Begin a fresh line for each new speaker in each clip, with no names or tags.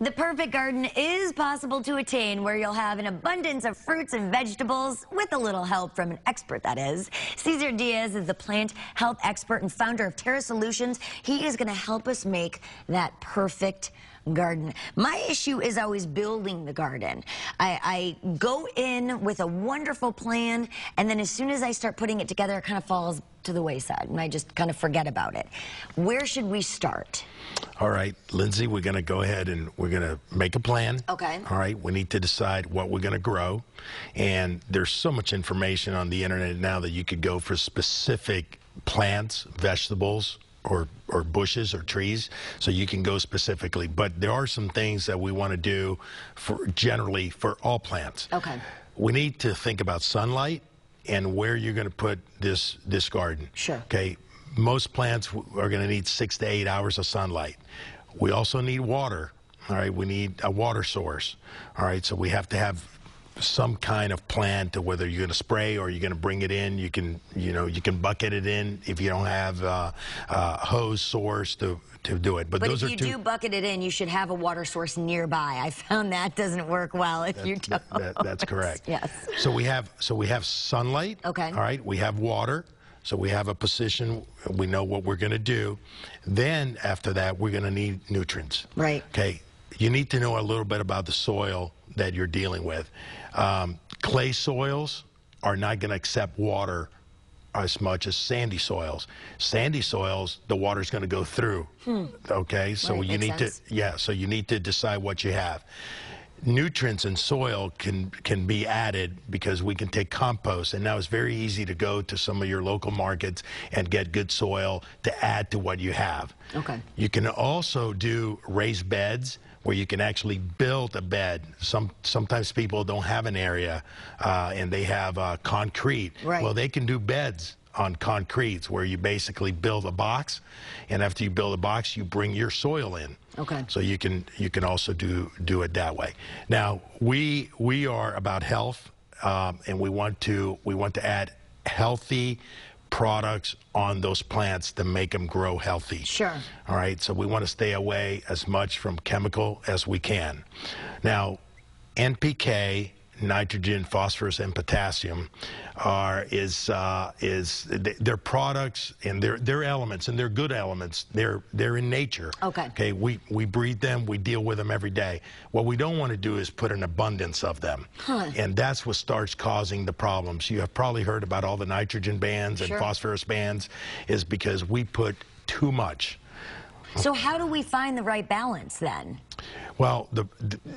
The perfect garden is possible to attain, where you'll have an abundance of fruits and vegetables with a little help from an expert, that is. Cesar Diaz is the plant health expert and founder of Terra Solutions. He is going to help us make that perfect garden. My issue is always building the garden. I go in with a wonderful plan, and then as soon as I start putting it together, it kind of falls to the wayside, and I just kind of forget about it. Where should we start?
All right, Lindsay, we're going to go ahead and we're going to make a plan.
Okay.
All right, we need to decide what we're going to grow. And there's so much information on the internet now that you could go for specific plants, vegetables, or bushes or trees, so you can go specifically. But there are some things that we want to do generally for all plants.
Okay.
We need to think about sunlight and where you're going to put this garden.
Sure.
Okay. Most plants are going to need 6 to 8 hours of sunlight. We also need water. All right. We need a water source. All right. So we have to have some kind of plan to whether you're going to spray or you're going to bring it in. You can bucket it in if you don't have a hose source to do it. But those
if
are
you do bucket it in, you should have a water source nearby. I found that doesn't work well if you don't.
That's correct.
Yes.
So we have sunlight.
Okay.
All right. We have water. So we have a position. We know what we're going to do. Then after that, we're going to need nutrients.
Right.
Okay. You need to know a little bit about the soil that you're dealing with. Clay soils are not going to accept water as much as sandy soils. Sandy soils, the water's going to go through. Okay, so
right,
you need
sense.
so you need to decide what you have. Nutrients in soil can be added because we can take compost, and now it's very easy to go to some of your local markets and get good soil to add to what you have.
Okay.
You can also do raised beds where you can actually build a bed. Sometimes people don't have an area and they have concrete.
Right.
Well, they can do beds on concretes where you basically build a box, and after you build a box, you bring your soil in.
Okay.
So you can also do it that way. Now we are about health, and we want to add healthy products on those plants to make them grow healthy.
Sure.
All right, so we want to stay away as much from chemical as we can. Now, NPK, nitrogen, phosphorus, and potassium they're products, and they're elements, and they're good elements. They're in nature.
Okay.
Okay. We breed them. We deal with them every day. What we don't want to do is put an abundance of them, and that's what starts causing the problems. You have probably heard about all the nitrogen bans and phosphorus bans, is because we put too much.
So how do we find the right balance then?
Well,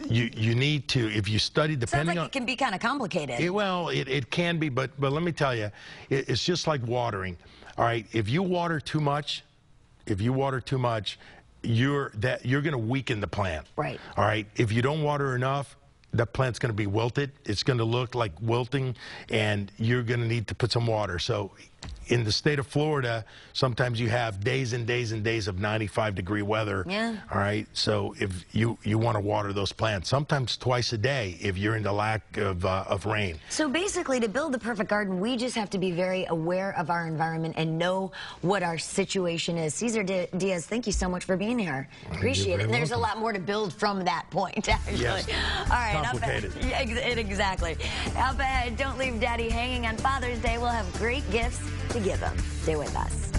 you need to, if you study, depending
Sounds like
on...
it can be kind of complicated.
It can be, but let me tell you, it's just like watering. All right, if you water too much, you're going to weaken the plant.
Right.
All right, if you don't water enough, that plant's going to be wilted. It's going to look like wilting, and you're going to need to put some water. So in the state of Florida, sometimes you have days and days and days of 95-degree weather.
Yeah.
All right. So if you want to water those plants, sometimes twice a day if you're in the lack of rain.
So basically, to build the perfect garden, we just have to be very aware of our environment and know what our situation is. Cesar Diaz, thank you so much for being here. Appreciate it. And there's a lot more to build from that point, actually.
Yes.
All right.
Complicated.
Exactly. Up ahead, don't leave Daddy hanging on Father's Day. We'll have great gifts to give him. Stay with us.